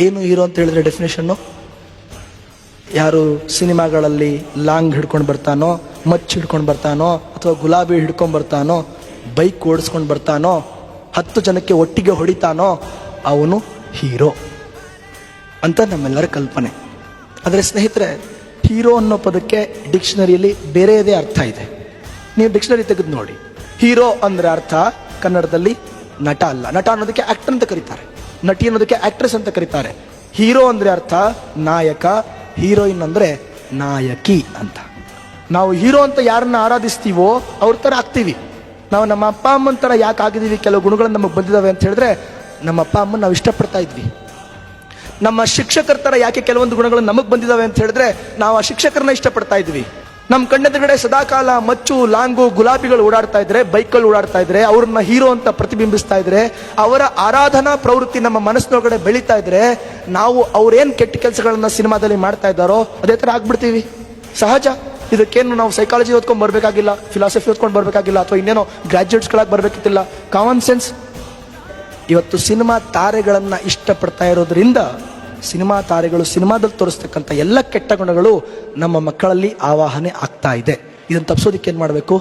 ಏನು ಹೀರೋ ಅಂತ ಹೇಳಿದ್ರೆ ಡೆಫಿನೇಷನ್ನು? ಯಾರು ಸಿನಿಮಾಗಳಲ್ಲಿ ಲಾಂಗ್ ಹಿಡ್ಕೊಂಡು ಬರ್ತಾನೋ, ಮಚ್ಚು ಹಿಡ್ಕೊಂಡು ಬರ್ತಾನೋ, ಅಥವಾ ಗುಲಾಬಿ ಹಿಡ್ಕೊಂಡು ಬರ್ತಾನೋ, ಬೈಕ್ ಓಡಿಸ್ಕೊಂಡು ಬರ್ತಾನೋ, 10 ಜನಕ್ಕೆ ಒಟ್ಟಿಗೆ ಹೊಡಿತಾನೋ ಅವನು ಹೀರೋ ಅಂತ ನಮ್ಮೆಲ್ಲರ ಕಲ್ಪನೆ. ಆದರೆ ಸ್ನೇಹಿತರೆ, ಹೀರೋ ಅನ್ನೋ ಪದಕ್ಕೆ ಡಿಕ್ಷನರಿಯಲ್ಲಿ ಬೇರೆಯದೇ ಅರ್ಥ ಇದೆ. ನೀವು ಡಿಕ್ಷನರಿ ತೆಗೆದು ನೋಡಿ. ಹೀರೋ ಅಂದರೆ ಅರ್ಥ ಕನ್ನಡದಲ್ಲಿ ನಟ ಅಲ್ಲ. ನಟ ಅನ್ನೋದಕ್ಕೆ ಆಕ್ಟರ್ ಅಂತ ಕರೀತಾರೆ, ನಟಿ ಅನ್ನೋದಕ್ಕೆ ಆಕ್ಟ್ರೆಸ್ ಅಂತ ಕರೀತಾರೆ. ಹೀರೋ ಅಂದರೆ ಅರ್ಥ ನಾಯಕ, ಹೀರೋಯಿನ್ ಅಂದರೆ ನಾಯಕಿ ಅಂತ. ನಾವು ಹೀರೋ ಅಂತ ಯಾರನ್ನ ಆರಾಧಿಸ್ತೀವೋ ಅವ್ರ ಥರ ಆಗ್ತೀವಿ. ನಾವು ನಮ್ಮ ಅಪ್ಪ ಅಮ್ಮನ ಥರ ಯಾಕೆ ಆಗಿದ್ದೀವಿ, ಕೆಲವು ಗುಣಗಳು ನಮಗೆ ಬಂದಿದ್ದಾವೆ ಅಂತ ಹೇಳಿದ್ರೆ ನಮ್ಮ ಅಪ್ಪ ಅಮ್ಮನ ನಾವು ಇಷ್ಟಪಡ್ತಾ ಇದ್ವಿ. ನಮ್ಮ ಶಿಕ್ಷಕರ ಥರ ಯಾಕೆ ಕೆಲವೊಂದು ಗುಣಗಳು ನಮಗೆ ಬಂದಿದ್ದಾವೆ ಅಂತ ಹೇಳಿದ್ರೆ ನಾವು ಆ ಶಿಕ್ಷಕರನ್ನ ಇಷ್ಟಪಡ್ತಾ ಇದ್ವಿ. ನಮ್ಮ ಕಣ್ಣೆದುರುಗಡೆ ಸದಾಕಾಲ ಮಚ್ಚು, ಲಾಂಗು, ಗುಲಾಬಿಗಳು ಓಡಾಡ್ತಾ ಇದ್ರೆ, ಬೈಕ್ಗಳು ಓಡಾಡ್ತಾ ಇದ್ರೆ, ಅವ್ರನ್ನ ಹೀರೋ ಅಂತ ಪ್ರತಿಬಿಂಬಿಸ್ತಾ ಇದ್ರೆ, ಅವರ ಆರಾಧನಾ ಪ್ರವೃತ್ತಿ ನಮ್ಮ ಮನಸ್ಸಿನೊಳಗಡೆ ಬೆಳೀತಾ ಇದ್ರೆ, ನಾವು ಅವ್ರೇನು ಕೆಟ್ಟ ಕೆಲಸಗಳನ್ನ ಸಿನಿಮಾದಲ್ಲಿ ಮಾಡ್ತಾ ಇದ್ದಾರೋ ಅದೇ ಥರ ಆಗ್ಬಿಡ್ತೀವಿ. ಸಹಜ. ಇದಕ್ಕೇನು ನಾವು ಸೈಕಾಲಜಿ ಓದ್ಕೊಂಡು ಬರಬೇಕಾಗಿಲ್ಲ, ಫಿಲಾಸಫಿ ಓದ್ಕೊಂಡು ಬರಬೇಕಾಗಿಲ್ಲ, ಅಥವಾ ಇನ್ನೇನೋ ಗ್ರಾಜ್ಯುಯೇಟ್ಸ್ಗಳಾಗಿ ಬರಬೇಕಿತ್ತಿಲ್ಲ. Common sense. ಇವತ್ತು ಸಿನಿಮಾ ತಾರೆಗಳನ್ನ ಇಷ್ಟಪಡ್ತಾ ಇರೋದ್ರಿಂದ ಸಿನಿಮಾ ತಾರೆಗಳು ಸಿನಿಮಾದಲ್ಲಿ ತೋರಿಸ್ತಕ್ಕಂಥ ಎಲ್ಲ ಕೆಟ್ಟ ಗುಣಗಳು ನಮ್ಮ ಮಕ್ಕಳಲ್ಲಿ ಆವಾಹನೆ ಆಗ್ತಾ ಇದೆ. ಇದನ್ನು ತಪ್ಪಿಸೋದಕ್ಕೆ ಏನು ಮಾಡಬೇಕು?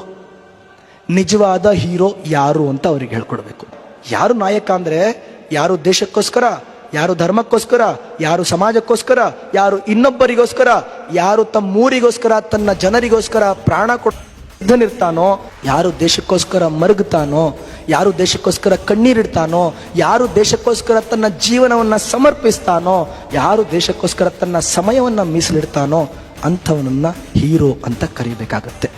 ನಿಜವಾದ ಹೀರೋ ಯಾರು ಅಂತ ಅವ್ರಿಗೆ ಹೇಳ್ಕೊಡ್ಬೇಕು. ಯಾರು ನಾಯಕ ಅಂದರೆ ಯಾರು ದೇಶಕ್ಕೋಸ್ಕರ, ಯಾರು ಧರ್ಮಕ್ಕೋಸ್ಕರ, ಯಾರು ಸಮಾಜಕ್ಕೋಸ್ಕರ, ಯಾರು ಇನ್ನೊಬ್ಬರಿಗೋಸ್ಕರ, ಯಾರು ತಮ್ಮೂರಿಗೋಸ್ಕರ, ತನ್ನ ಜನರಿಗೋಸ್ಕರ ಪ್ರಾಣ ಕೊಟ್ಟಿರ್ತಾನೋ, ಯಾರು ದೇಶಕ್ಕೋಸ್ಕರ ಮರುಗುತ್ತಾನೋ, ಯಾರು ದೇಶಕ್ಕೋಸ್ಕರ ಕಣ್ಣೀರಿಡ್ತಾನೋ, ಯಾರು ದೇಶಕ್ಕೋಸ್ಕರ ತನ್ನ ಜೀವನವನ್ನು ಸಮರ್ಪಿಸ್ತಾನೋ, ಯಾರು ದೇಶಕ್ಕೋಸ್ಕರ ತನ್ನ ಸಮಯವನ್ನು ಮೀಸಲಿಡ್ತಾನೋ ಅಂಥವನನ್ನ ಹೀರೋ ಅಂತ ಕರೀಬೇಕಾಗತ್ತೆ.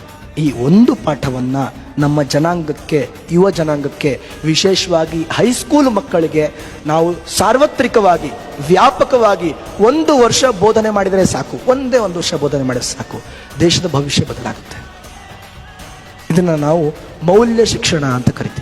ಈ ಒಂದು ಪಾಠವನ್ನ ನಮ್ಮ ಜನಾಂಗಕ್ಕೆ, ಯುವ ಜನಾಂಗಕ್ಕೆ, ವಿಶೇಷವಾಗಿ ಹೈಸ್ಕೂಲ್ ಮಕ್ಕಳಿಗೆ ನಾವು ಸಾರ್ವತ್ರಿಕವಾಗಿ, ವ್ಯಾಪಕವಾಗಿ 1 ವರ್ಷ ಬೋಧನೆ ಮಾಡಿದರೆ ಸಾಕು. ಒಂದೇ 1 ವರ್ಷ ಬೋಧನೆ ಮಾಡಿದರೆ ಸಾಕು, ದೇಶದ ಭವಿಷ್ಯ ಬದಲಾಗುತ್ತೆ. ಇದನ್ನು ನಾವು ಮೌಲ್ಯ ಶಿಕ್ಷಣ ಅಂತ ಕರಿತೀವಿ.